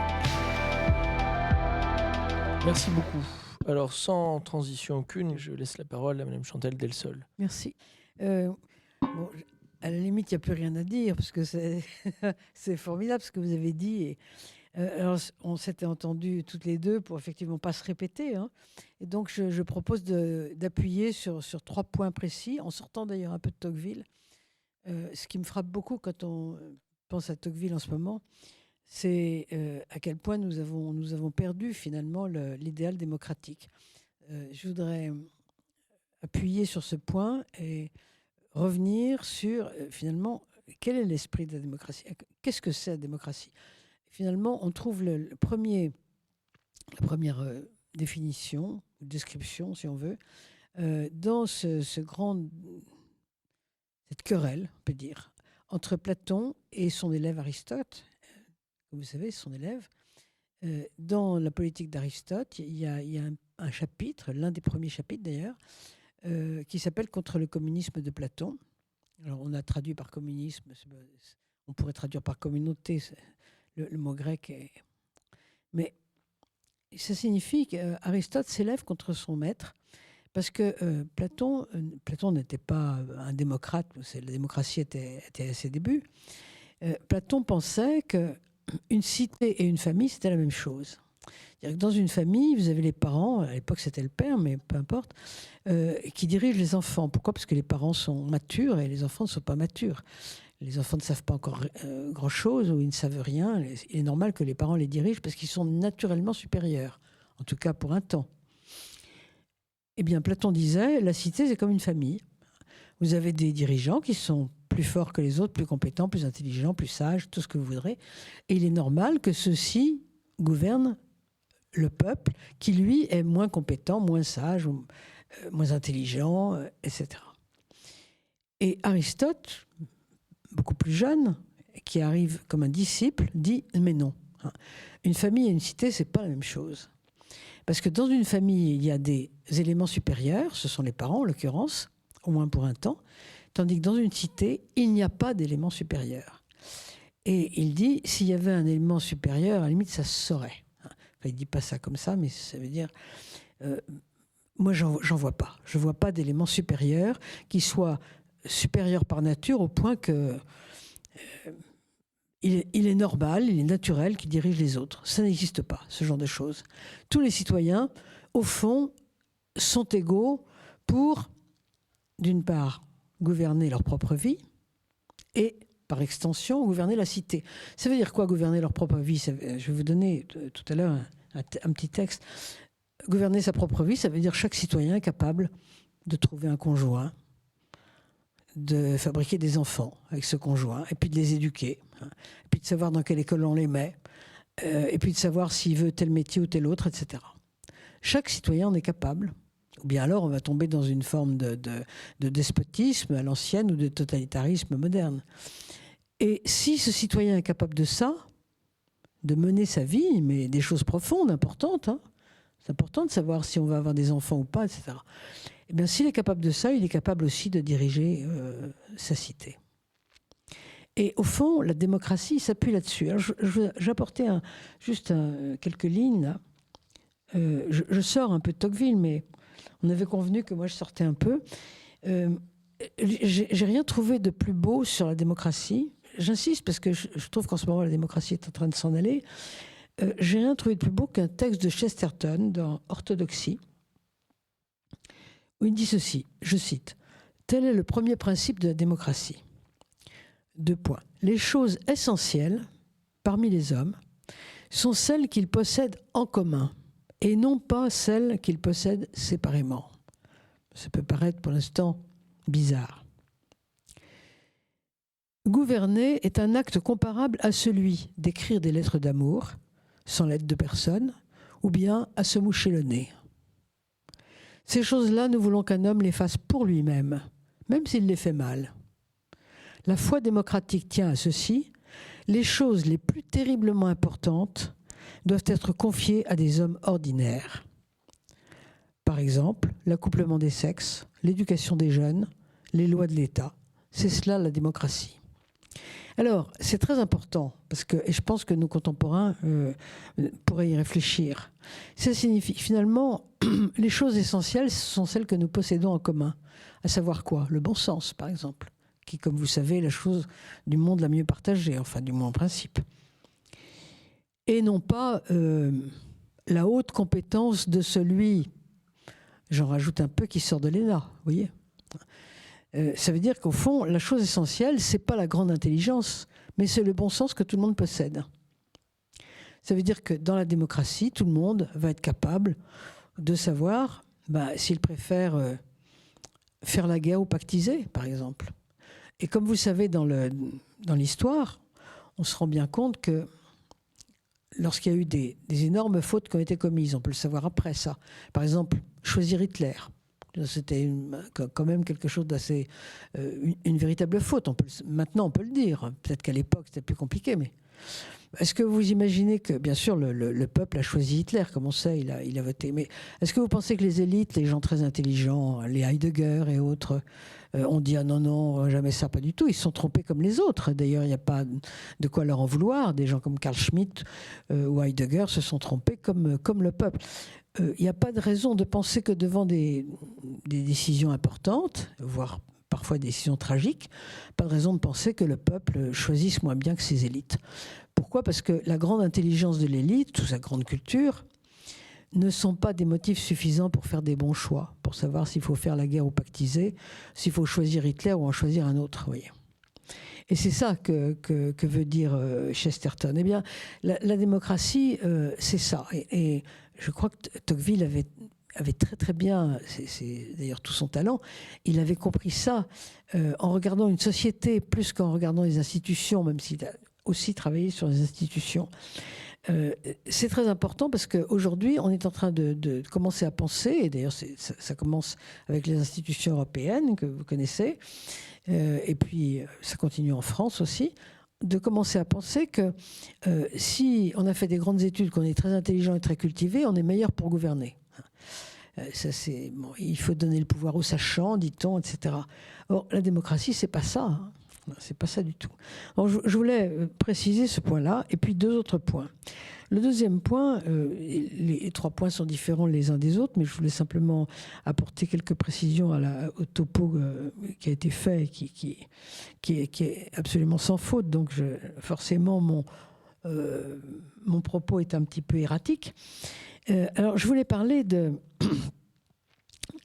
Merci beaucoup. Alors, sans transition aucune, je laisse la parole à Mme Chantal Delsol. Merci. Bon, à la limite, il n'y a plus rien à dire, parce que c'est formidable ce que vous avez dit. Et, alors, on s'était entendus toutes les deux pour effectivement pas se répéter. Hein. Et donc, je propose d'appuyer sur 3 points précis, en sortant d'ailleurs un peu de Tocqueville. Ce qui me frappe beaucoup quand on pense à Tocqueville en ce moment, c'est à quel point nous avons perdu finalement l'idéal démocratique. Je voudrais appuyer sur ce point et revenir sur finalement quel est l'esprit de la démocratie. Qu'est-ce que c'est la démocratie ? Finalement, on trouve la première définition, description si on veut, dans cette querelle, on peut dire, entre Platon et son élève Aristote. Vous savez, son élève. Dans la politique d'Aristote, il y a un chapitre, l'un des premiers chapitres d'ailleurs, qui s'appelle « Contre le communisme de Platon ». Alors, on a traduit par communisme, on pourrait traduire par communauté, le mot grec est... Mais ça signifie qu'Aristote s'élève contre son maître, parce que Platon n'était pas un démocrate, la démocratie était à ses débuts. Platon pensait qu'une cité et une famille, c'était la même chose. C'est-à-dire que dans une famille, vous avez les parents, à l'époque c'était le père, mais peu importe, qui dirigent les enfants. Pourquoi ? Parce que les parents sont matures et les enfants ne sont pas matures. Les enfants ne savent pas encore grand-chose ou ils ne savent rien. Il est normal que les parents les dirigent parce qu'ils sont naturellement supérieurs, en tout cas pour un temps. Eh bien, Platon disait, la cité, c'est comme une famille. Vous avez des dirigeants qui sont plus forts que les autres, plus compétents, plus intelligents, plus sages, tout ce que vous voudrez. Et il est normal que ceux-ci gouvernent le peuple, qui lui est moins compétent, moins sage, moins intelligent, etc. Et Aristote, beaucoup plus jeune, qui arrive comme un disciple, dit « mais non, une famille et une cité, c'est pas la même chose. » Parce que dans une famille, il y a des éléments supérieurs, ce sont les parents en l'occurrence, au moins pour un temps, tandis que dans une cité, il n'y a pas d'éléments supérieurs. Et il dit, s'il y avait un élément supérieur, à la limite, ça se saurait. Enfin, il ne dit pas ça comme ça, mais ça veut dire... moi, j'en vois pas. Je ne vois pas d'élément supérieur qui soit supérieur par nature au point que il est normal, il est naturel qu'il dirige les autres. Ça n'existe pas, ce genre de choses. Tous les citoyens, au fond, sont égaux pour, d'une part, gouverner leur propre vie et, par extension, gouverner la cité. Ça veut dire quoi, gouverner leur propre vie? Je vais vous donner tout à l'heure un petit texte. Gouverner sa propre vie, ça veut dire chaque citoyen est capable de trouver un conjoint, de fabriquer des enfants avec ce conjoint, et puis de les éduquer, et puis de savoir dans quelle école on les met, et puis de savoir s'il veut tel métier ou tel autre, etc. Chaque citoyen en est capable, ou bien alors on va tomber dans une forme de despotisme à l'ancienne ou de totalitarisme moderne. Et si ce citoyen est capable de ça, de mener sa vie, mais des choses profondes, importantes, c'est important de savoir si on va avoir des enfants ou pas, etc. Eh bien, s'il est capable de ça, il est capable aussi de diriger sa cité. Et au fond, la démocratie s'appuie là-dessus. J'apportais juste quelques lignes, là. Je sors un peu de Tocqueville, mais on avait convenu que moi je sortais un peu. J'ai rien trouvé de plus beau sur la démocratie. J'insiste parce que je trouve qu'en ce moment la démocratie est en train de s'en aller. J'ai rien trouvé de plus beau qu'un texte de Chesterton dans Orthodoxie, où il dit ceci, je cite, « Tel est le premier principe de la démocratie. 2 points. Les choses essentielles, parmi les hommes, sont celles qu'ils possèdent en commun, et non pas celles qu'ils possèdent séparément. » Ça peut paraître pour l'instant bizarre. Gouverner est un acte comparable à celui d'écrire des lettres d'amour, sans l'aide de personne, ou bien à se moucher le nez. Ces choses-là, nous voulons qu'un homme les fasse pour lui-même, même s'il les fait mal. La foi démocratique tient à ceci. Les choses les plus terriblement importantes doivent être confiées à des hommes ordinaires. Par exemple, l'accouplement des sexes, l'éducation des jeunes, les lois de l'État. C'est cela la démocratie. Alors, c'est très important, et je pense que nos contemporains pourraient y réfléchir. Ça signifie, finalement, les choses essentielles, ce sont celles que nous possédons en commun. À savoir quoi? Le bon sens, par exemple, qui, comme vous savez, est la chose du monde la mieux partagée, enfin, du moins en principe. Et non pas la haute compétence de celui, j'en rajoute un peu, qui sort de l'ENA, vous voyez. Ça veut dire qu'au fond, la chose essentielle, c'est pas la grande intelligence, mais c'est le bon sens que tout le monde possède. Ça veut dire que dans la démocratie, tout le monde va être capable de savoir s'il préfère faire la guerre ou pactiser, par exemple. Et comme vous le savez, dans l'histoire, on se rend bien compte que lorsqu'il y a eu des énormes fautes qui ont été commises, on peut le savoir après ça. Par exemple, choisir Hitler. C'était quand même quelque chose d'assez... une véritable faute. Maintenant, on peut le dire. Peut-être qu'à l'époque, c'était plus compliqué, mais... Est-ce que vous imaginez que, bien sûr, le peuple a choisi Hitler, comme on sait, il a voté, mais est-ce que vous pensez que les élites, les gens très intelligents, les Heidegger et autres, ont dit « Ah non, jamais ça, pas du tout ». Ils se sont trompés comme les autres. D'ailleurs, il n'y a pas de quoi leur en vouloir. Des gens comme Carl Schmitt ou Heidegger se sont trompés comme le peuple. Il n'y a pas de raison de penser que devant des décisions importantes, voire parfois des décisions tragiques, pas de raison de penser que le peuple choisisse moins bien que ses élites. Pourquoi? Parce que la grande intelligence de l'élite, toute sa grande culture, ne sont pas des motifs suffisants pour faire des bons choix, pour savoir s'il faut faire la guerre ou pactiser, s'il faut choisir Hitler ou en choisir un autre. Voyez. Et c'est ça que veut dire Chesterton. Eh bien, la démocratie, c'est ça. Et je crois que Tocqueville avait très très bien, c'est d'ailleurs tout son talent, il avait compris ça en regardant une société plus qu'en regardant les institutions, même s'il a aussi travaillé sur les institutions. C'est très important parce qu'aujourd'hui, on est en train de commencer à penser, et d'ailleurs ça commence avec les institutions européennes que vous connaissez, et puis ça continue en France aussi, de commencer à penser que si on a fait des grandes études, qu'on est très intelligent et très cultivé, on est meilleur pour gouverner. Il faut donner le pouvoir aux sachants, dit-on, etc. Or, la démocratie, c'est pas ça. C'est pas ça du tout. Alors, je voulais préciser ce point-là, et puis 2 autres points. Le deuxième point, les 3 points sont différents les uns des autres, mais je voulais simplement apporter quelques précisions au topo qui a été fait, qui est absolument sans faute. Donc forcément, mon propos est un petit peu erratique. Alors je voulais parler de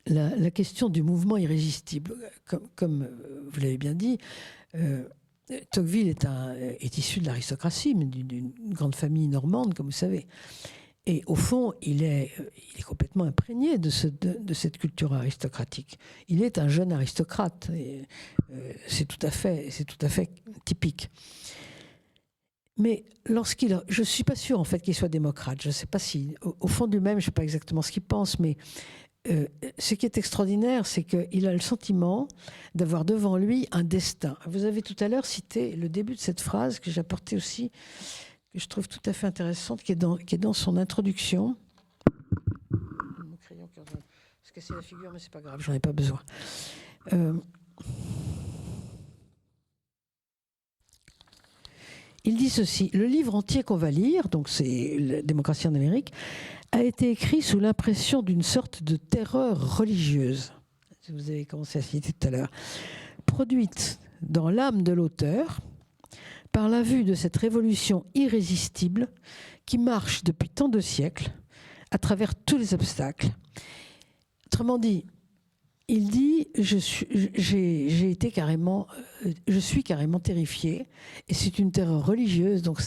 la question du mouvement irrésistible. Comme vous l'avez bien dit, Tocqueville est issu de l'aristocratie, mais d'une grande famille normande, comme vous savez. Et au fond, il est complètement imprégné de cette culture aristocratique. Il est un jeune aristocrate. C'est tout à fait typique. Mais je ne suis pas sûre en fait qu'il soit démocrate. Je ne sais pas si, au fond de lui-même, je ne sais pas exactement ce qu'il pense, mais ce qui est extraordinaire, c'est qu'il a le sentiment d'avoir devant lui un destin. Vous avez tout à l'heure cité le début de cette phrase que j'ai apportée aussi, que je trouve tout à fait intéressante, qui est dans son introduction. Mon crayon qui va se casser la figure, mais c'est pas grave, j'en ai pas besoin. Il dit ceci: le livre entier qu'on va lire, donc c'est La démocratie en Amérique, a été écrit sous l'impression d'une sorte de terreur religieuse, vous avez commencé à citer tout à l'heure, produite dans l'âme de l'auteur par la vue de cette révolution irrésistible qui marche depuis tant de siècles à travers tous les obstacles. Autrement dit, il dit je suis carrément terrifié, et c'est une terreur religieuse, donc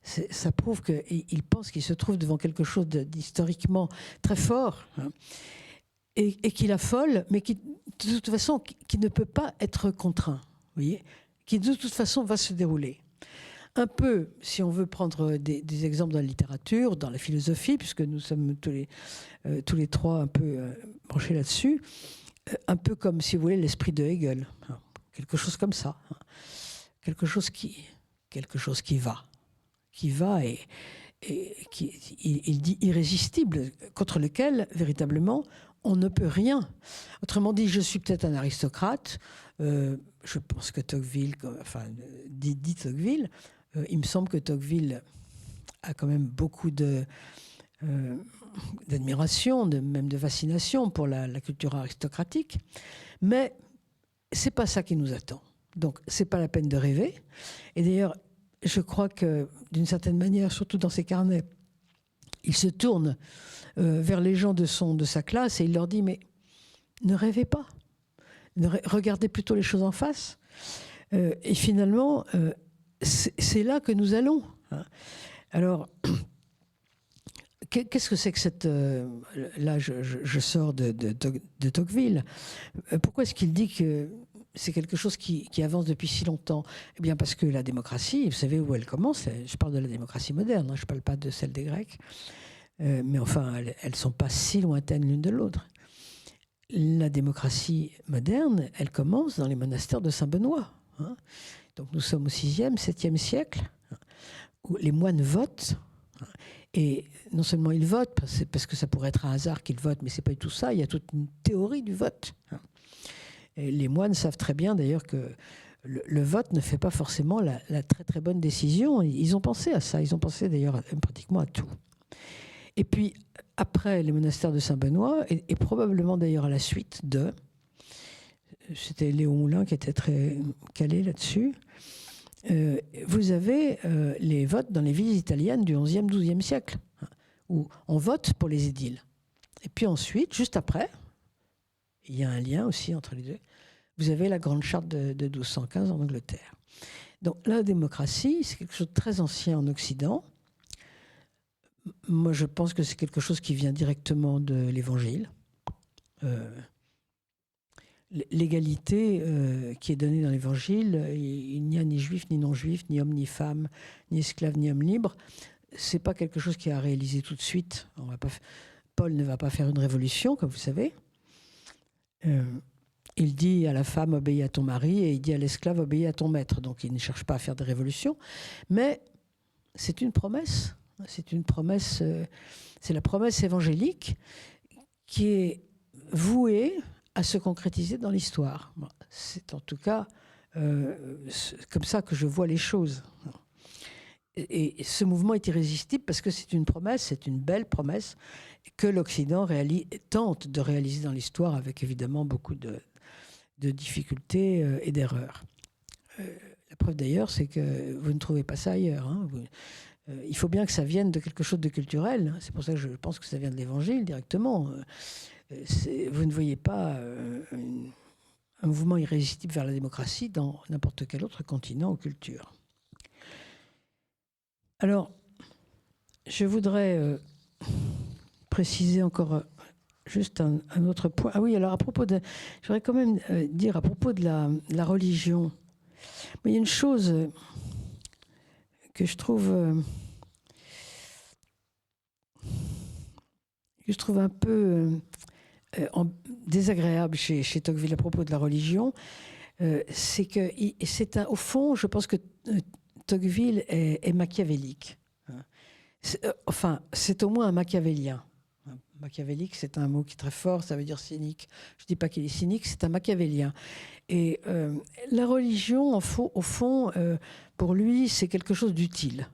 ça prouve qu'il pense qu'il se trouve devant quelque chose d'historiquement très fort, hein, et qui l'affole, mais qui de toute façon qui ne peut pas être contraint, vous voyez, qui de toute façon va se dérouler. Un peu, si on veut prendre des exemples dans la littérature, dans la philosophie, puisque nous sommes tous les 3 un peu branchés là-dessus, un peu comme, si vous voulez, l'esprit de Hegel, hein, quelque chose comme ça, hein, quelque chose qui va et il dit irrésistible, contre lequel véritablement on ne peut rien. Autrement dit, je suis peut-être un aristocrate, je pense que Tocqueville, enfin dit Tocqueville, il me semble que Tocqueville a quand même beaucoup d'admiration, même de fascination pour la culture aristocratique, mais c'est pas ça qui nous attend. Donc c'est pas la peine de rêver. Et d'ailleurs, je crois que d'une certaine manière, surtout dans ses carnets, il se tourne vers les gens de sa classe et il leur dit: mais ne rêvez pas, regardez plutôt les choses en face. Et finalement, c'est là que nous allons, hein. Alors, qu'est-ce que c'est que cette... là, je sors de Tocqueville. Pourquoi est-ce qu'il dit que c'est quelque chose qui avance depuis si longtemps? Eh bien, parce que la démocratie, vous savez où elle commence? Je parle de la démocratie moderne, hein, je ne parle pas de celle des Grecs. Mais enfin, elles ne sont pas si lointaines l'une de l'autre. La démocratie moderne, elle commence dans les monastères de Saint-Benoît, hein. Donc nous sommes au 6e, 7e siècle, hein, où les moines votent. Et non seulement ils votent, parce que ça pourrait être un hasard qu'ils votent, mais ce n'est pas du tout ça, il y a toute une théorie du vote. Et les moines savent très bien d'ailleurs que le vote ne fait pas forcément la très très bonne décision. Ils ont pensé à ça, ils ont pensé d'ailleurs pratiquement à tout. Et puis après les monastères de Saint-Benoît, et probablement d'ailleurs à la suite c'était Léon Moulin qui était très calé là-dessus, vous avez les votes dans les villes italiennes du 11e, 12e siècle, où on vote pour les édiles. Et puis ensuite, juste après, il y a un lien aussi entre les deux, vous avez la Grande Charte de 1215 en Angleterre. Donc la démocratie, c'est quelque chose de très ancien en Occident. Moi, je pense que c'est quelque chose qui vient directement de l'Évangile. L'égalité qui est donnée dans l'Évangile, il n'y a ni juif, ni non-juif, ni homme, ni femme, ni esclave, ni homme libre. C'est pas quelque chose qui a réalisé tout de suite. Paul ne va pas faire une révolution, comme vous savez. Il dit à la femme, obéis à ton mari, et il dit à l'esclave, obéis à ton maître. Donc il ne cherche pas à faire des révolutions. Mais c'est une promesse. C'est une promesse, c'est la promesse évangélique qui est vouée à se concrétiser dans l'histoire. C'est en tout cas C'est comme ça que je vois les choses. Et ce mouvement est irrésistible parce que c'est une promesse, c'est une belle promesse que l'Occident tente de réaliser dans l'histoire avec évidemment beaucoup de difficultés et d'erreurs. La preuve d'ailleurs, c'est que vous ne trouvez pas ça ailleurs. Hein. Il faut bien que ça vienne de quelque chose de culturel. C'est pour ça que je pense que ça vient de l'Évangile directement. Vous ne voyez pas un mouvement irrésistible vers la démocratie dans n'importe quel autre continent ou culture. Alors, je voudrais préciser encore juste un autre point. Ah oui, alors je voudrais quand même dire à propos de la religion, il y a une chose que je trouve un peu désagréable chez Tocqueville à propos de la religion, c'est que au fond, je pense que Tocqueville est machiavélique. Enfin, c'est au moins un machiavélien. Machiavélique, c'est un mot qui est très fort, ça veut dire cynique. Je ne dis pas qu'il est cynique, c'est un machiavélien. Et la religion, au fond, pour lui, c'est quelque chose d'utile.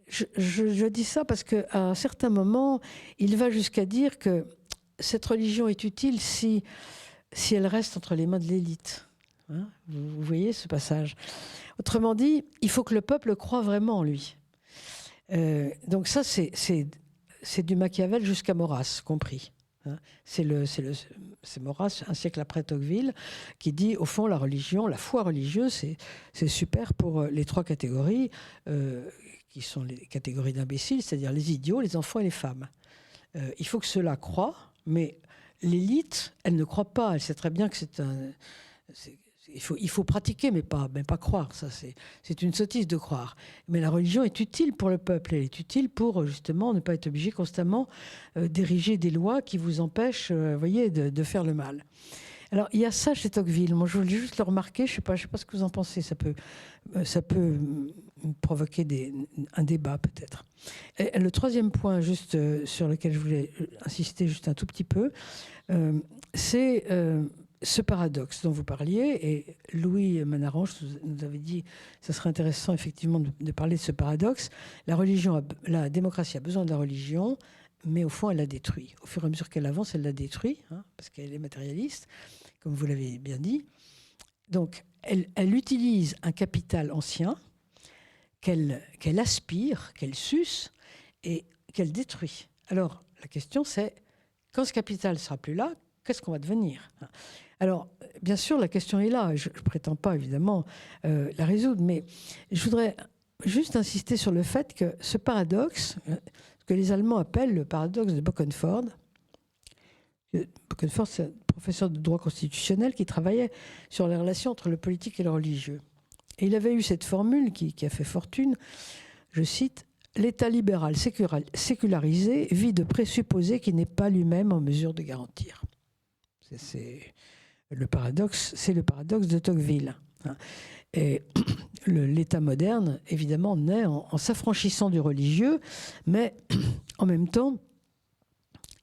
Je dis ça parce qu'à un certain moment, il va jusqu'à dire que cette religion est utile si elle reste entre les mains de l'élite. Hein, vous voyez ce passage. Autrement dit, il faut que le peuple croie vraiment en lui. Donc ça, c'est du Machiavel jusqu'à Maurras, compris. Hein. C'est Maurras, un siècle après Tocqueville, qui dit, au fond, la religion, la foi religieuse, c'est super pour les trois catégories, qui sont les catégories d'imbéciles, c'est-à-dire les idiots, les enfants et les femmes. Il faut que ceux-là croient, mais l'élite, elle ne croit pas. Elle sait très bien que il faut pratiquer, mais pas croire. Ça, c'est une sottise de croire. Mais la religion est utile pour le peuple. Elle est utile pour, justement, ne pas être obligé constamment d'ériger des lois qui vous empêchent, voyez, de faire le mal. Alors, il y a ça chez Tocqueville. Moi, je voulais juste le remarquer. Je sais pas ce que vous en pensez. Ça peut provoquer un débat, peut-être. Et le troisième point, juste sur lequel je voulais insister juste un tout petit peu, c'est ce paradoxe dont vous parliez. Et Louis Manarange nous avait dit que ce serait intéressant, effectivement, de parler de ce paradoxe. La démocratie a besoin de la religion, mais au fond, elle la détruit. Au fur et à mesure qu'elle avance, elle la détruit, hein, parce qu'elle est matérialiste, comme vous l'avez bien dit. Donc, elle utilise un capital ancien qu'elle aspire, qu'elle suce et qu'elle détruit. Alors, la question, c'est, quand ce capital ne sera plus là, qu'est-ce qu'on va devenir ? Alors, bien sûr, la question est là. Je ne prétends pas, évidemment, la résoudre, mais je voudrais juste insister sur le fait que ce paradoxe, que les Allemands appellent le paradoxe de Bokenford. Bokenford, c'est un professeur de droit constitutionnel qui travaillait sur les relations entre le politique et le religieux. Et il avait eu cette formule qui a fait fortune, je cite, « L'État libéral sécularisé vit de présupposés qu'il n'est pas lui-même en mesure de garantir ». C'est le paradoxe de Tocqueville. Et l'État moderne, évidemment, naît en s'affranchissant du religieux, mais en même temps,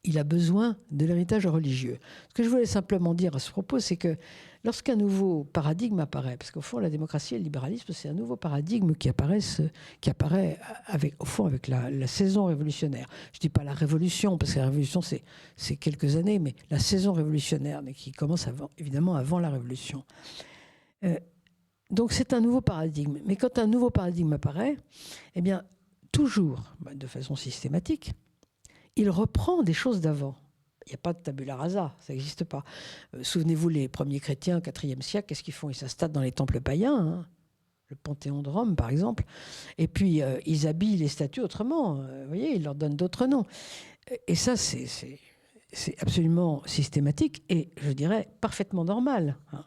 il a besoin de l'héritage religieux. Ce que je voulais simplement dire à ce propos, c'est que lorsqu'un nouveau paradigme apparaît, parce qu'au fond, la démocratie et le libéralisme, c'est un nouveau paradigme qui apparaît avec la saison révolutionnaire. Je ne dis pas la révolution, parce que la révolution, c'est quelques années, mais la saison révolutionnaire, mais qui commence évidemment avant la révolution. Donc c'est un nouveau paradigme. Mais quand un nouveau paradigme apparaît, eh bien, toujours, de façon systématique, il reprend des choses d'avant. Il n'y a pas de tabula rasa, ça n'existe pas. Souvenez-vous, les premiers chrétiens au IVe siècle, qu'est-ce qu'ils font ? Ils s'installent dans les temples païens, hein, le Panthéon de Rome, par exemple. Et puis, ils habillent les statues autrement. Vous voyez, ils leur donnent d'autres noms. Et ça, c'est absolument systématique et, je dirais, parfaitement normal. Hein.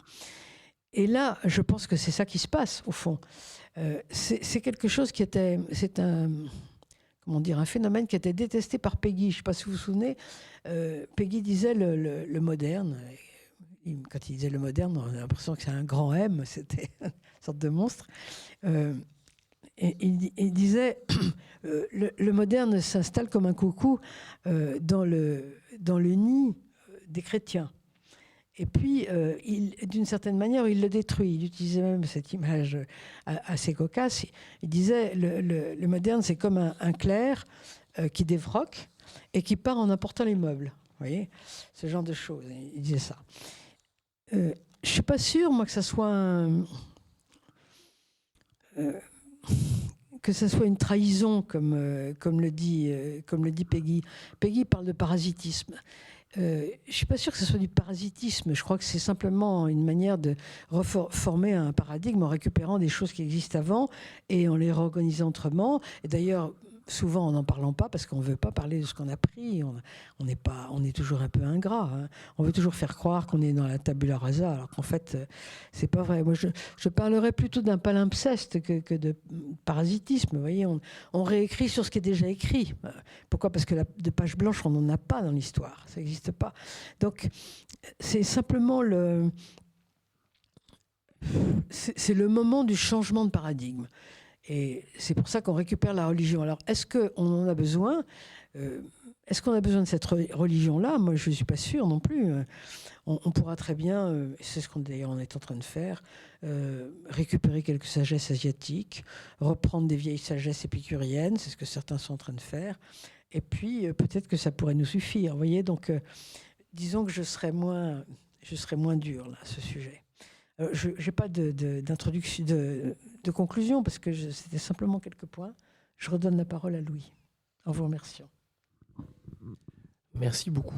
Et là, je pense que c'est ça qui se passe, au fond. C'est quelque chose qui était... C'est un phénomène qui était détesté par Peggy. Je ne sais pas si vous vous souvenez. Peggy disait le moderne. Quand il disait le moderne, on a l'impression que c'est un grand M. C'était une sorte de monstre. Et il disait le moderne s'installe comme un coucou dans le nid des chrétiens. Et puis, d'une certaine manière, il le détruit. Il utilisait même cette image assez cocasse. Il disait, le moderne, c'est comme un clerc qui défroque et qui part en apportant les meubles. Vous voyez, ce genre de choses. Il disait ça. Je ne suis pas sûre, moi, que ça soit que ça soit une trahison, comme le dit Peggy. Peggy parle de parasitisme. Je ne suis pas sûre que ce soit du parasitisme. Je crois que c'est simplement une manière de reformer un paradigme en récupérant des choses qui existent avant et en les réorganisant autrement. Et d'ailleurs, souvent en n'en parlant pas, parce qu'on ne veut pas parler de ce qu'on a pris. On est toujours un peu ingrat. Hein. On veut toujours faire croire qu'on est dans la tabula rasa, alors qu'en fait, c'est pas vrai. Moi, je parlerais plutôt d'un palimpseste que de parasitisme. Vous voyez, on réécrit sur ce qui est déjà écrit. Pourquoi ? Parce que de page blanche, on n'en a pas dans l'histoire. Ça n'existe pas. Donc, c'est simplement c'est le moment du changement de paradigme. Et c'est pour ça qu'on récupère la religion. Alors, est-ce qu'on en a besoin ? Est-ce qu'on a besoin de cette religion-là ? Moi, je ne suis pas sûre non plus. On pourra très bien, c'est ce qu'on d'ailleurs on est en train de faire, récupérer quelques sagesses asiatiques, reprendre des vieilles sagesses épicuriennes, c'est ce que certains sont en train de faire. Et puis, peut-être que ça pourrait nous suffire. Vous voyez, donc, disons que je serais moins dur là, à ce sujet. Je n'ai pas d'introduction, de conclusion, parce que c'était simplement quelques points. Je redonne la parole à Louis, en vous remerciant. Merci beaucoup.